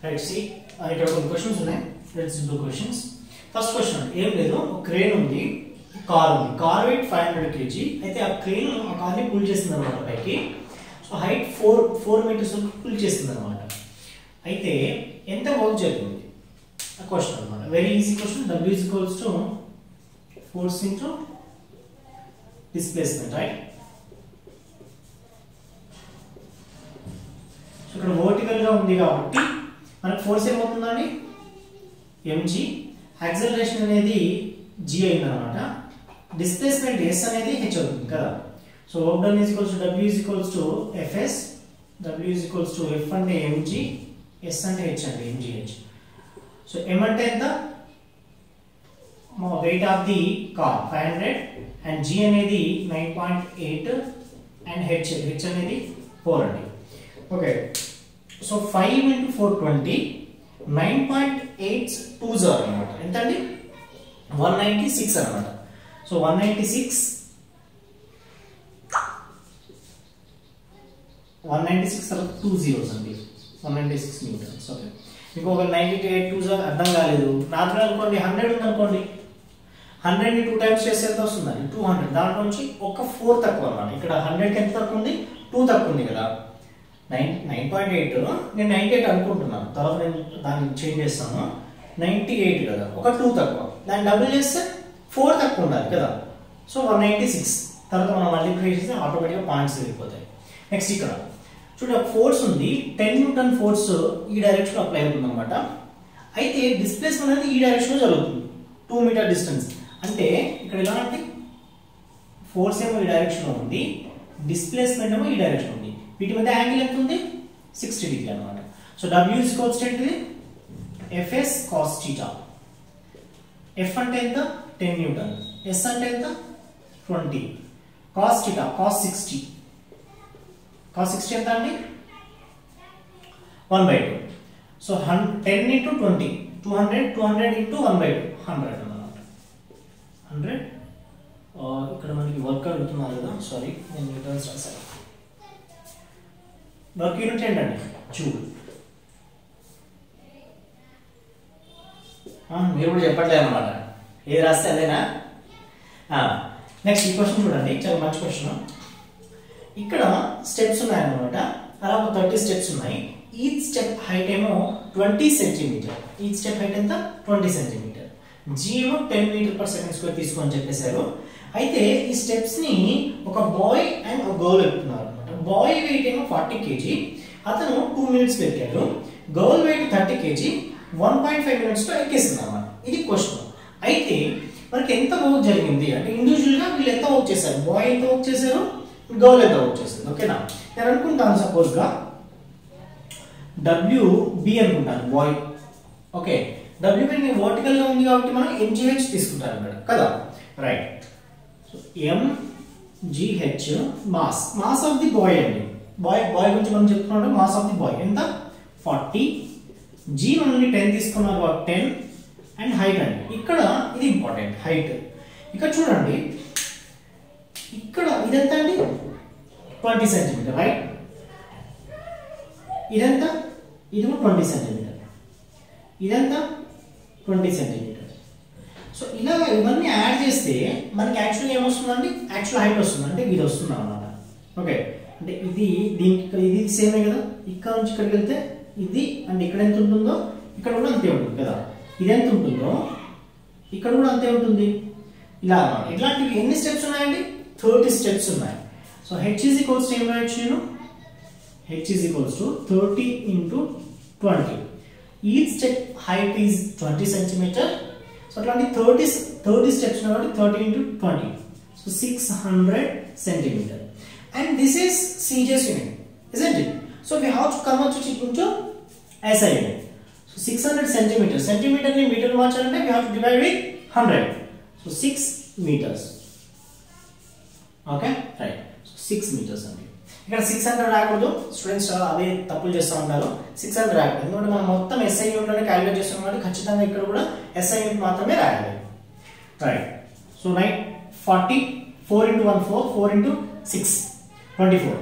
Right C ఇక్కడ కొన్ని questions ఉన్నాయి. Let's do questions. First question ఏం లేదు, ఒక క్రేన్ ఉంది, కార్ ఉంది, కార్ వెయిట్ 500 kg. అయితే ఆ క్రేన్ ఆ కార్ని పుల్ చేస్తుంది అనమాట పైకి. సో హైట్ 4 మీటర్స్ పుల్ చేస్తుంది అనమాట. అయితే ఎంత వర్క్ జరిగింది ఆ క్వశ్చన్ అనమాట. Very easy question. W is equals to force into displacement, right? So ఇక్కడ వర్టికల్ గా ఉంది కాబట్టి మనకు ఫోర్స్ ఏమవుతుందండి, mg. యాక్సలరేషన్ అనేది g అయింది అనమాట. డిస్ప్లేస్మెంట్ s అనేది h అవుతుంది కదా. So work done is equals to w is equals to fs. w is equals to f అంటే mg, s అంటే h అంటే mgh. సో m అంటే ఎంత, weight of the car 500 and g అనేది 9.8 and h అనేది 4 అండి. ఓకే, సో 5 into 420 9.82 అన్నమాట. ఎంత అండి, 196 అన్నమాట. సో 196 తర్వాత 2 zeros అండి, 196 మీటర్స్. ఓకే, మీకు ఒక 98 అర్థం కాలేదు నార్మల్ అనుకోండి. 100 ఉంది అనుకోండి, 100 ని 2 టైమ్స్ చేస్తే ఎంత వస్తుందండి, 200. దాంట్లో నుంచి ఒక 4 తక్కువ అన్నమాట. ఇక్కడ 100 కి ఎంత తక్కువ ఉంది, 2 తక్కువ ఉంది కదా. 9.8 నేను 98 అనుకుంటున్నాను, తర్వాత నేను దాన్ని చేంజ్ చేస్తాను. 98 కదా, ఒక 2 తక్కువ. దాన్ని డబుల్ చేస్తే 4 తక్కువ ఉండాలి కదా. సో 196 తర్వాత మనం మల్టిప్లై చేస్తే ఆటోమేటిక్గా పాయింట్స్ వెళ్ళిపోతాయి. నెక్స్ట్ ఇక్కడ చూడండి, ఒక ఫోర్స్ ఉంది, 10 న్యూటన్ ఫోర్స్ ఈ డైరెక్షన్ అప్లై అవుతుంది అనమాట. అయితే డిస్ప్లేస్మెంట్ అనేది ఈ డైరెక్షన్ జరుగుతుంది, 2 మీటర్ డిస్టెన్స్. అంటే ఇక్కడ ఎలాంటి ఫోర్స్ ఏమో ఈ డైరెక్షన్ ఉంది, డిస్ప్లేస్మెంట్ ఏమో ఈ డైరెక్షన్ ఉంది. వీటి మధ్య యాంగిల్ ఎంత ఉంది, 60 డిగ్రీ అనమాట. So W is equals to Fs cos theta. F అంటే ఎంత, 10 న్యూటన్. S అంటే ఎంత, 20. cos theta, cos 60. cos 60 ఎంత అండి, 1/2. సో 10 into 20 200 into 1/2 100 అన్నమాట. 100 ఇక్కడ మనకి వర్క్ అడుగుతున్నారు కదా, సారీ నేను న్యూటన్స్ రాశాను. వర్క్ యూనిట్ ఏంటండి, జూల్. మీరు కూడా చెప్పట్లేదు అనమాట, ఏది రాస్తే అదేనా. నెక్స్ట్ ఈ క్వశ్చన్ చూడండి, చాలా మంచి క్వశ్చన్. ఇక్కడ స్టెప్స్ ఉన్నాయన్నమాట, అలా ఒక 30 స్టెప్స్ ఉన్నాయి. ఈచ్ స్టెప్ హైట్ ఏమో 20 సెంటీమీటర్. ఈచ్ స్టెప్ హైట్ ఎంత, 20 సెంటీమీటర్. జీ ఏమో 10 మీటర్ పర్ సెకండ్ స్క్వేర్ తీసుకోని చెప్పేశారు. అయితే ఈ స్టెప్స్ ని ఒక బాయ్ అండ్ ఒక గర్ల్ ఎక్కుతున్నారు అనమాట. బాయ్ వెయిట్ ఏమో 40 kg, అతను 2 మినిట్స్ పెట్టాడు. గర్ల్ వెయిట్ 30 kg, 1.5 మినిట్స్ లో ఎక్కేసింది అన్నమాట. ఇది క్వశ్చన్. అయితే మనకి ఎంత వర్క్ జరిగింది అంటే ఇండివిజువల్ గా వీళ్ళు ఎంత వర్క్ చేశారు, బాయ్ ఎంత వర్క్ చేశారు, గర్ల్ ఎంత వర్క్ చేశారు. ఓకేనా, నేను అనుకుంటాను సపోజ్ గా WB అనుకుంటాను, బాయ్. ఓకే, WB వర్టికల్ గా ఉంది కాబట్టి మనం MGH తీసుకుంటాం ఇక్కడ కదా. Right, so MGH mass of the bye అండి. బాయ్ గురించి మనం చెప్తున్నాం, మాస్ ఆఫ్ ది బాయ్ ఎంత, 40. G మనల్ని 10 తీసుకున్నారు కాబట్టి 10 అండ్ హైట్ అండి. ఇక్కడ ఇది ఇంపార్టెంట్, హైట్. ఇక్కడ చూడండి, ఇక్కడ ఇదంతా అండి 20 సెంటీమీటర్, రైట్. ఇదంతా, ఇది 20 సెంటీమీటర్, ఇదంతా 20 సెంటీమీటర్. సో ఇలా ఇవన్నీ యాడ్ చేస్తే మనకి యాక్చువల్ ఏమొస్తుందండి, యాక్చువల్ హైట్ వస్తుంది, అంటే ఇది వస్తుంది అన్నమాట. ఓకే, అంటే ఇది దీనికి ఇది సేమే కదా. ఇక్కడ నుంచి ఇక్కడికి వెళ్తే ఇది, అంటే ఇక్కడ ఎంత ఉంటుందో ఇక్కడ కూడా అంతే ఉంటుంది కదా. ఇది ఎంత ఉంటుందో ఇక్కడ కూడా అంతే ఉంటుంది. ఇలా ఇట్లాంటివి ఎన్ని స్టెప్స్ ఉన్నాయండి, 30 స్టెప్స్ ఉన్నాయి. So H is equals to ఏం రాయొచ్చు నేను, H is equals to 30 into 20. Each step height is 20 centimeter. So అట్లాంటి 30 స్టెప్స్ ఉన్నాయి కాబట్టి 30 into 20. So 600 centimeter. And this is CJ's unit, isn't it? So we have to convert it into SI unit. So 600 centimeters. Centimeter ni meter మార్చాలంటే we have to divide with 100. So 6 meters. Okay, right. So 6 meters అండి. ఇక్కడ 600 రాకూడదు, students అదే తప్పులు చేస్తూ ఉంటారు. 600 రాకూడదు, ఎందుకంటే మనం మొత్తం SI యూనిట్ లోనే క్యాలిక్యులేట్ చేస్తాం కాబట్టి ఖచ్చితంగా ఇక్కడ కూడా SI యూనిట్ మాత్రమే రాయాలి. Right, so 40 4 into 1 4 into 6 24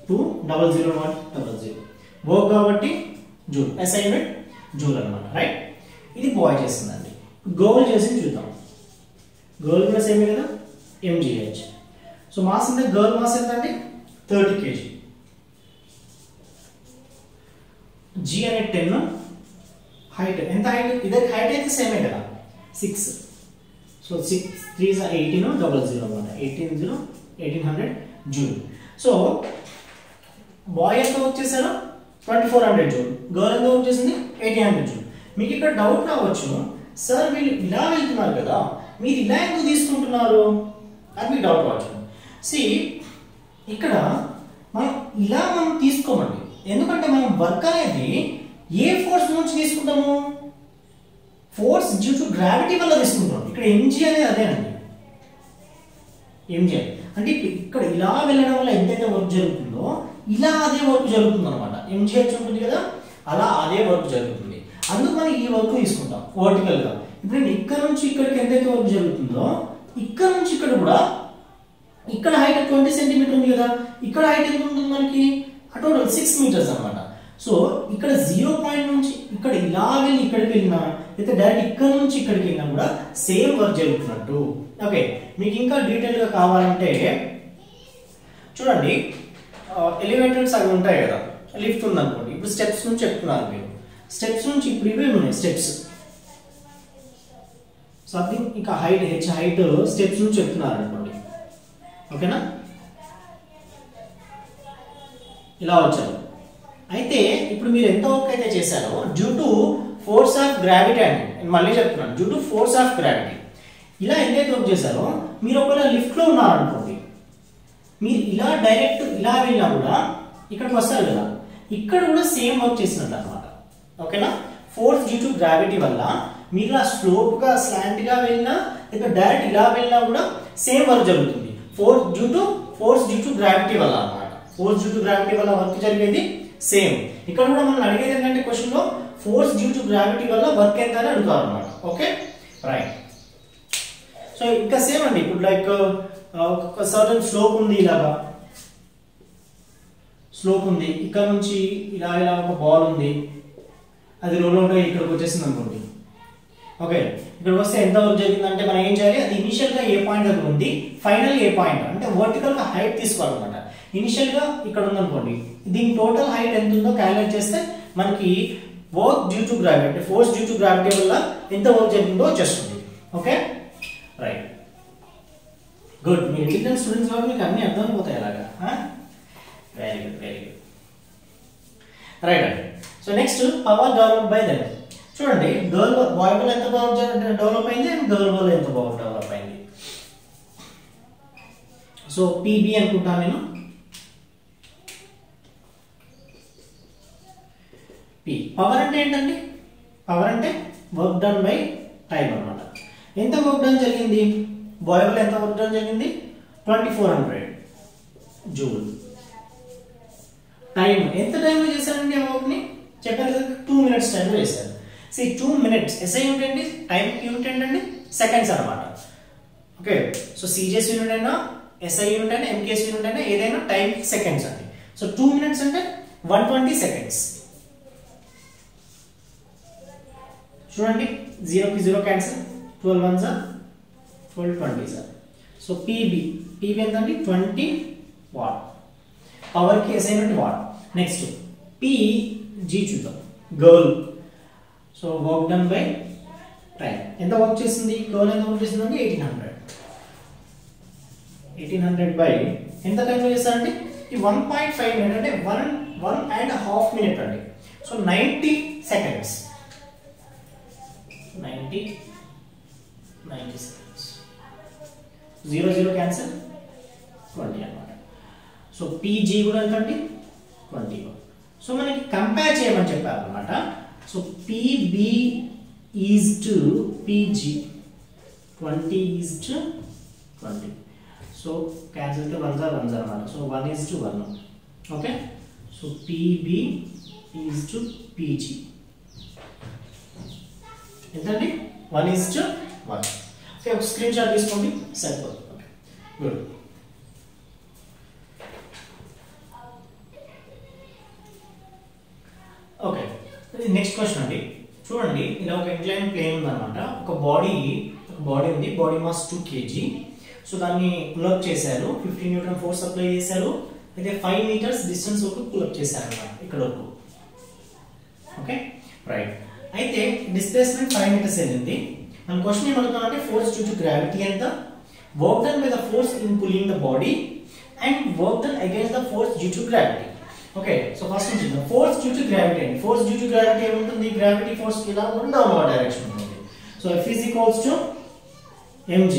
2 0 0 1 0 0 work కాబట్టి జూల్, SI యూనిట్ జూల్ అనమాట. రైట్, ఇది బాయ్ చేస్తుందండి. గర్ల్ చేసి చూద్దాం. గర్ల్ కూడా సేమ్ కదా, mgh. సో మాస్ అంటే గర్ల్ మాస్ ఎంత అండి 30 kg. g అనే 10, హైట్ ఎంత, హైట్ ఇద్దరికి హైట్ అయితే సేమే కదా 6. సో 6 3 is 18, 00 అనమాట. 1800 జూల్. సో బాయ్ ఎంత వర్క్ చేశారు 2400 జూల్, గర్ల్ ఎంత వర్క్ చేసింది 1800 జూల్. మీకు ఇక్కడ డౌట్ రావచ్చు, సార్ వీళ్ళు ఇలా వెళ్తున్నారు కదా, మీరు ఇలా ఎందుకు తీసుకుంటున్నారు అని మీకు డౌట్ రావచ్చు. సి ఇక్కడ మనం తీసుకోమండి, ఎందుకంటే మనం వర్క్ అనేది ఏ ఫోర్స్ నుంచి తీసుకుంటాము, ఫోర్స్ డ్యూ టు గ్రావిటీ వల్ల తీసుకుంటాం. ఇక్కడ mg అనేది అదేనండి, mg అంటే ఇక్కడ ఇలా వెళ్ళడం వల్ల ఎంతైతే వర్క్ జరుగుతుందో ఇలా అదే వర్క్ జరుగుతుంది అనమాట. mgh ఉంటుంది కదా, అలా అదే వర్క్ జరుగుతుంది. అందుకు మనం ఈ వర్క్ తీసుకుంటాం వర్టికల్ గా. ఇప్పుడు నేను ఇక్కడ నుంచి ఇక్కడికి ఎంతైతే వర్క్ జరుగుతుందో ఇక్కడ నుంచి ఇక్కడ కూడా, ఇక్కడ హైట్ 20 సెంటీమీటర్ ఉంది కదా, ఇక్కడ హైట్ ఎంత ఉంటుంది మనకి టోటల్ 6 మీటర్స్ అనమాట. సో ఇక్కడ 0 పాయింట్ నుంచి ఇక్కడ ఇలా వెళ్ళి ఇక్కడికి వెళ్ళినా, అయితే డైరెక్ట్ ఇక్కడ నుంచి ఇక్కడికి వెళ్ళినా కూడా సేమ్ వర్క్ జరుగుతున్నట్టు. ఓకే, మీకు ఇంకా డీటెయిల్ గా కావాలంటే చూడండి, ఎలివేటర్స్ అవి ఉంటాయి కదా, లిఫ్ట్ ఉందనుకోండి. ఇప్పుడు స్టెప్స్ నుంచి చెప్తున్నారు మీరు, స్టెప్స్ నుంచి ఇప్పుడు ఇవే ఉన్నాయి స్టెప్స్. సంథింగ్ ఇంకా హైట్ హైట్ స్టెప్స్ నుంచి చెప్తున్నారు అనుకోండి. ఓకేనా, ఇలా వచ్చారు. అయితే ఇప్పుడు మీరు ఎంత వర్క్ అయితే చేశారో due to force of gravity అండి, నేను మళ్ళీ చెప్తున్నాను, due to force of gravity ఇలా ఎంతైతే వర్క్ చేశారో, మీరు ఒకవేళ లిఫ్ట్ లో ఉన్నారనుకోండి, మీరు ఇలా డైరెక్ట్ ఇలా వెళ్ళినా కూడా ఇక్కడికి వస్తారు కదా, ఇక్కడ కూడా సేమ్ వర్క్ చేసినట్టు అనమాట. ఓకేనా, ఫోర్స్ డ్యూ టు గ్రావిటీ వల్ల మీరు ఇలా స్లోప్ గా స్లాంట్ గా వెళ్ళినా లేదా డైరెక్ట్ ఇలా వెళ్ళినా కూడా సేమ్ వర్క్ జరుగుతుంది. ఫోర్స్ డ్యూ టు గ్రావిటీ వల్ల అన్నమాట. ఫోర్స్ డ్యూ టు గ్రావిటీ వల్ల వర్క్ జరిగేది సేమ్. ఇక్కడ కూడా మనం అడిగేది ఏంటంటే క్వశ్చన్ లో ఫోర్స్ డ్యూ టు గ్రావిటీ వల్ల వర్క్ ఎంత అని అడుగుతారు అనమాట. Okay, right. సో ఇంకా సేమ్ అండి, ఇప్పుడు లైక్ ఒక సర్టన్ స్లోప్ ఉంది, ఇలాగా స్లోప్ ఉంది, ఇక్కడ నుంచి ఇలా ఇలా ఒక బాల్ ఉంది, అది రోల్ అవుట్ అయ్యి ఇక్కడికి వచ్చేసింది అనుకోండి. ఓకే, ఇక్కడికి వస్తే ఎంత వర్క్ జరిగిందంటే మనం ఏం చేయాలి, అది ఇనిషియల్ గా ఏ పాయింట్ దగ్గర ఉంది, ఫైనల్ ఏ పాయింట్ అంటే వర్టికల్ గా హైట్ తీసుకోవాలన్నమాట. ఇనిషియల్ గా ఇక్కడ ఉందనుకోండి, దీని టోటల్ హైట్ ఎంత ఉందో క్యాలిక్యులేట్ చేస్తే మనకి work due to gravity, force due to gravity వల్ల ఎంత వర్క్ జరిగిందో వచ్చేస్తుంది. Okay, right, good. మీరు ఇంటెలిజెంట్ స్టూడెంట్స్ కాబట్టి మీకు అన్ని అర్థమైపోతాయి అలాగా. Very good, very good, right అండి. So next power develop by them. చూడండి, బాయ్ బాల్ ఎంత డెవలప్ అయింది అండ్ గర్ల్ బాల్ ఎంత డెవలప్ అయింది. సో పీబీ అనుకుంటాను నేను. పవర్ అంటే ఏంటండి, పవర్ అంటే వర్క్ డన్ బై టైం అన్నమాట. ఎంత వర్క్ డన్ జరిగింది, బాయ్ బాల్ ఎంత వర్క్ డన్ జరిగింది 2400 జూల్. టైం ఎంత టైంలో చేశారండి ఆ వర్క్ ని చెప్పారు కదా, 2 minutes టైంలో చేశారు. 2 minutes SI యూనిట్ ఏంటి, టైం యూనిట్ ఏంటండి సెకండ్స్ అన్నమాట. ఓకే, సో CJS యూనిట్ అయినా SI యూనిట్ అయినా MKS యూనిట్ అయినా ఏదైనా టైం సెకండ్స్ అండి. సో 2 minutes అంటే 120 seconds. చూడండి, 0 కి 0 cancel, 12 1s are 12 20s are. So PB ఎంత అండి 20 వాట్. పవర్ కి SI unit what. Next PG చూద్దాం, girl. So work done by time ఎంత వర్క్ చేసింది, గర్ల్ ఎంత వర్క్ చేసింది అంటే 1800 బై ఎంత టైంలో చేస్తారంటే ఈ 1.5 minute అంటే 1.5 minute అండి. So 90 seconds. 90 seconds. 0 0 క్యాన్సిల్ 20 అన్నమాట. సో PG కూడా ఎంత అండి 20. సో మనకి కంపేర్ చేయమని చెప్పారు అన్నమాట. So PB is to PG 20 is to 20. So cancel to 1s are 1s అన్నమాట. So 1 is to 1. Okay, so PB is to PG ఎంతండి 1 ఈజ్ టు 1. ఓకే, ఒక స్క్రీన్ షాట్ తీసుకోండి సరిపోతుంది. Okay, good. Okay, next question అండి, చూడండి ఇలా ఒక incline plane ఉందన్నమాట. ఒక బాడీ ఉంది, బాడీ మాస్ 2 kg. సో దాన్ని పుల్అప్ చేశారు, 15 న్యూటన్ ఫోర్స్ అప్లై చేశారు. అయితే 5 మీటర్స్ డిస్టెన్స్ వరకు పుల్అప్ చేశారు అన్నమాట, ఇక్కడ వరకు. Okay right. అయితే డిస్ప్లేస్మెంట్ 5 మీటర్స్ వెళ్ళింది. మన క్వశ్చన్ ఏమడుగుతామంటే ఫోర్స్ డ్యూ టు గ్రావిటీ ఎంత, work done by the force in pulling the body and work done against the force due to gravity. Okay so first నుంచి ఫోర్స్ డ్యూ టు గ్రావిటీ అండి. Force due to gravity ఏముంటుంది, gravity force ఇలా downward direction ఉంటుంది. So F is equals to mg.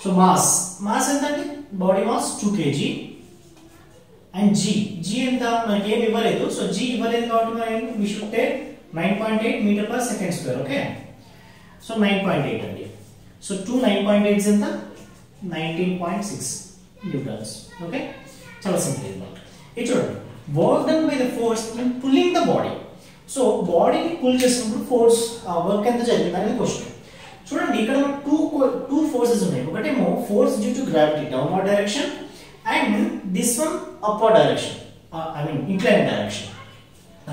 So mass ఎంత అండి, body mass 2 kg and g ఎంత మనకి ఏమి ఇవ్వలేదు. సో g ఇవ్వలేదు కాబట్టి మనం we should take 9.8 meter per second square. Okay so 9.8 అండి. సో 2 9.8 ఎంత 19.6 న్యూటన్స్. ఓకే చాలా సింపుల్ అన్నమాట. ఇది చూడండి, work done by the force in pulling the body. So బాడీని పుల్ చేసినప్పుడు ఫోర్స్ వర్క్ ఎంత జరిగింది అనేది క్వశ్చన్. చూడండి ఇక్కడ టూ ఫోర్సెస్ ఉన్నాయి. ఒకటేమో force due to gravity downward direction and this one upward direction, I mean incline direction,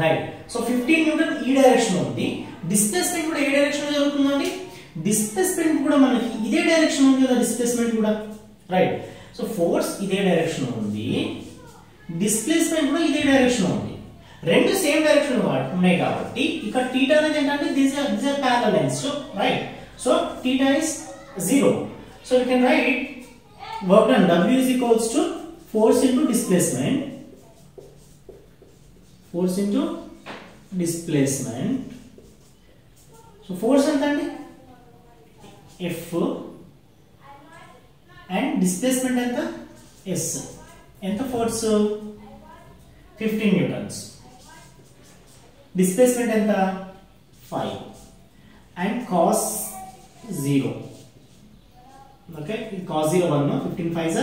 right. So 15 newton ఈ డైరెక్షన్ ఉంది. డిస్ప్లేస్మెంట్ కూడా ఏ డైరెక్షన్ లో జరుగుతుందండి, డిస్ప్లేస్మెంట్ కూడా మనకి ఇదే డైరెక్షన్ ఉంది కదా, డిస్ప్లేస్మెంట్ కూడా రైట్. సో ఫోర్స్ ఇదే డైరెక్షన్ ఉంది, డిస్ప్లేస్మెంట్ కూడా ఇదే డైరెక్షన్ ఉంది, రెండు సేమ్ డైరెక్షన్ ఉన్నాయి కాబట్టి ఇక్కడ θ అనేది ఏంటంటే these are parallel lines. So right, so θ is 0. So we can write work done W is equals to force into displacement, force into displacement. So force ఎంత అండి F and displacement ఎంత S. ఎంత force 15 Newton's, displacement ఎంత 5 and cos 0. Okay cos 0 1 15 5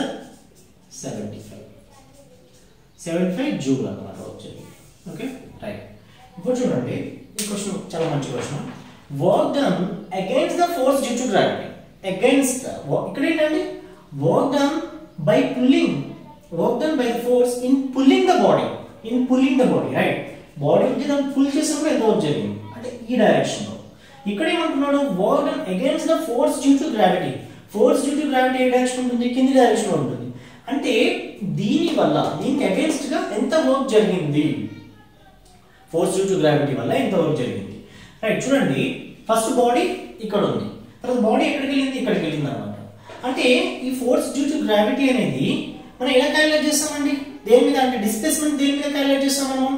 75 joule అన్నమాట వచ్చేది. Okay right. ఇప్పుడు చూడండి ఈ క్వశ్చన్ చాలా మంచి question. Work done against the force due to gravity. Against ఇక్కడ ఏంటండి, work done by pulling, work done by the force in pulling the body, in pulling the body right. Body నుంచి దాన్ని pull చేసినప్పుడు ఎంత work జరిగింది అంటే ఈ direction లో. ఇక్కడ ఏమంటున్నాడు, work done against the force due to gravity. Force due to gravity A direction ఉంటుంది, కింది డైరెక్షన్ లో ఉంటుంది. అంటే దీని వల్ల దీనికి అగైన్స్ట్ గా ఎంత వర్క్ జరిగింది, ఫోర్స్ డ్యూ టు గ్రావిటీ వల్ల ఎంత వర్క్ జరిగింది రైట్. చూడండి ఫస్ట్ బాడీ ఇక్కడ ఉంది, తర్వాత బాడీ ఎక్కడికి వెళ్ళింది, ఇక్కడికి వెళ్ళింది అనమాట. అంటే ఈ ఫోర్స్ డ్యూ టు గ్రావిటీ అనేది మనం ఎలా క్యాలిక్యులేట్ చేస్తామండి, దేని మీద అంటే డిస్ప్లేస్మెంట్ దేని మీద క్యాలిక్యులేట్ చేస్తాం మనం,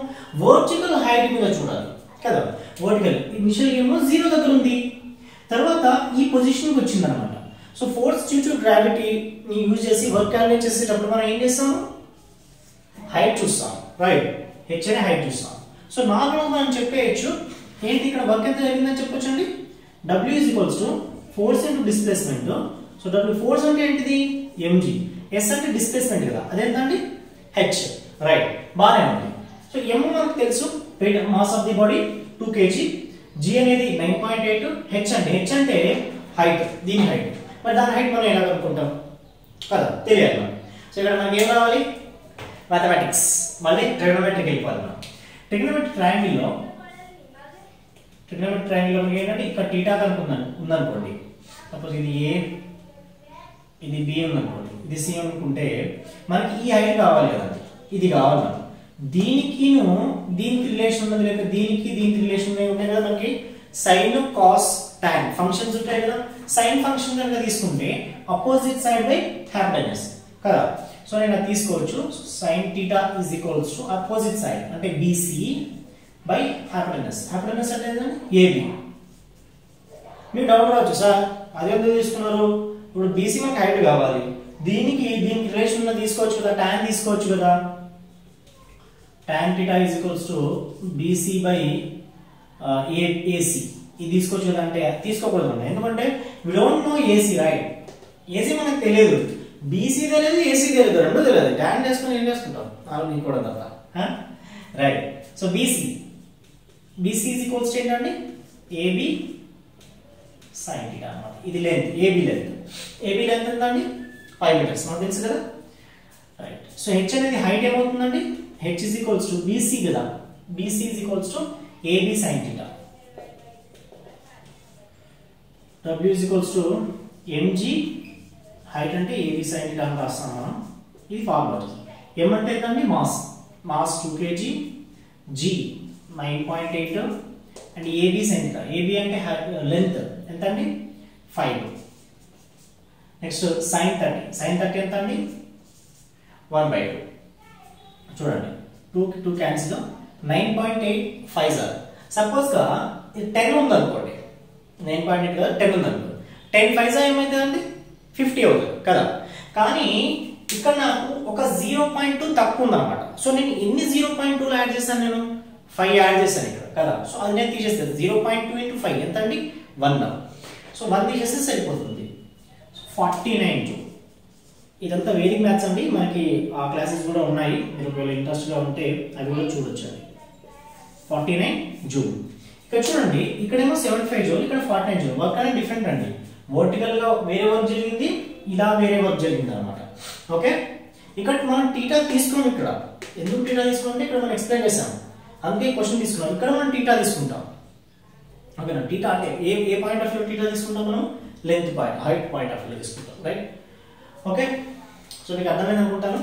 వర్టికల్ హైట్ మీద చూడాలి కదా. వర్టికల్ ఇనిషియల్ ఏమో 0 దగ్గర ఉంది, తర్వాత ఈ పొజిషన్ కి వచ్చింది అనమాట. So force due to gravity ని యూజ్ చేసి వర్క్ క్యాలిక్యులేట్ చేసేటప్పుడు మనం ఏం చేస్తాము, హైట్ చూస్తాం రైట్, h అనే హైట్ చూస్తాం. సో నార్మల్ గా మనం చెప్పేయచ్చు ఏంటి, ఇక్కడ వర్క్ ఎంత జరిగిందని చెప్పొచ్చు అండి. W is equals to force into displacement. So W force అంటే ఏంటిది mg, s అంటే డిస్ప్లేస్మెంట్ కదా, అదేంటండి h రైట్. బానే ఉంది. సో m మనకు తెలుసు, weight mass of the body 2 kg, g అనేది 9.8, h అంటే హైట్, దీని హైట్. మరి దాని హైట్ మనం ఎలా కనుక్కుంటాం కదా, తెలియాలి మనం. సో ఇక్కడ మనకి ఏం రావాలి, మ్యాథమెటిక్స్, మళ్ళీ ట్రిగ్నోమెట్రీకి వెళ్ళిపోవాలి మనం. ట్రిగ్నోమెట్రీ ట్రయాంగిల్లో మనకి ఏంటంటే ఇక్కడ టీటా కనుక్కున్నాను ఉందనుకోండి, సపోజ్ ఇది ఏ ఇది బి ఉందనుకోండి, ఇది సి అనుకుంటే మనకి ఈ హైట్ కావాలి కదా, ఇది కావాలి మనకి. దీనికి రిలేషన్ ఉన్నది, లేక దీనికి రిలేషన్ ఉన్నాయి కదా మనకి. సైన్ కాస్ టాన్ ఫంక్షన్స్ ఉంటాయి కదా, సైన్ ఫంక్షన్ కనుక తీసుకుంటే అపోజిట్ సైడ్ బై హ్యాపీనెస్ కదా. సో నేను అది తీసుకోవచ్చు, sine theta is equals to opposite side అంటే బీసీ బై హ్యాపీనెస్. హ్యాపీనెస్ అంటే ఏబి. మీరు డౌట్ రావచ్చు, సార్ అదేందుకు తీసుకున్నారు, ఇప్పుడు బీసీ మనకి హైట్ కావాలి, దీనికి రిలేషన్ ఉన్న తీసుకోవచ్చు కదా, టాన్ తీసుకోవచ్చు కదా. tan theta is equals to BC by AC. ఇది తీసుకోవచ్చు కదా, అంటే తీసుకోకూడదు ఎందుకంటే we don't know AC right. AC మనకు తెలియదు, BC తెలియదు, AC తెలియదు, రెండు తెలియదు. tan చేసుకుని ఏం చేసుకుంటాం, నాలుగు తీసుకోవడం తప్ప right. So BC is equals to ఏంటండి AB sin theta అన్నమాట. ఇది లెంత్, AB లెంత్ ఎంత అండి 5 మీటర్స్ మనకు తెలుసు కదా రైట్. సో h అనేది హైట్ ఏమవుతుందండి, h is equals to BC కదా, BC is equals to AB sine theta. W is equals to mg height అంటే ఏబి సైన్ థీటా అని రాస్తాం మనం. ఇది ఫార్ములా. m అంటే ఏంటండి mass 2 kg, g 9.8 and AB sine theta. AB అంటే length ఎంత అండి 5. నెక్స్ట్ sin 30 ఎంత అండి 1/2. చూడండి 2 క్యాన్సిల్ 9.8 5 సార్. సపోజ్ గా 10 ఉంది అనుకోండి, 9.8 కదా 10 ఉంది అనుకోండి, 10 5 ఏమైతుందండి 50 అవుతుంది కదా. కానీ ఇక్కడ నాకు ఒక 0.2 తక్కువ ఉందన్నమాట. సో నేను ఎన్ని 0.2 యాడ్ చేశాను, నేను 5 యాడ్ చేశాను ఇక్కడ కదా. సో అది నేను తీసేస్తాను. 0.2 into 5 ఎంత అండి 1. సో 1 తీసేస్తే సరిపోతుంది. 49 జూల్. ఇదంతా వేదిక్ మ్యాథ్స్ అండి. మనకి ఆ క్లాసెస్ కూడా ఉన్నాయి, మీరు ఒకవేళ ఇంట్రెస్ట్గా ఉంటే అవి కూడా చూడొచ్చు. అండి 49 జూల్. ఇక్కడ చూడండి, ఇక్కడేమో 75 జూల్, ఇక్కడ 49 జూల్. వర్క్ అనేది డిఫరెంట్ అండి. వర్టికల్ గా వేరే వర్క్ జరిగింది, ఇలా వేరే వర్క్ జరిగింది అనమాట. ఓకే, ఇక్కడ మనం టీటా తీసుకున్నాం. ఇక్కడ ఎందుకు టీటా తీసుకున్నాం, ఇక్కడ మనం ఎక్స్ప్లెయిన్ చేసాం, అందుకే క్వశ్చన్ తీసుకున్నాం. ఇక్కడ మనం టీటా తీసుకుంటాం. ఓకేనా, టీటా అంటే ఏ పాయింట్ ఆఫ్ వ్యూ టీటా తీసుకుంటాం మనం, length point, height point of view తీసుకుంటాం. రైట్. ఓకే, సో మీకు అర్థమైంది అనుకుంటాను.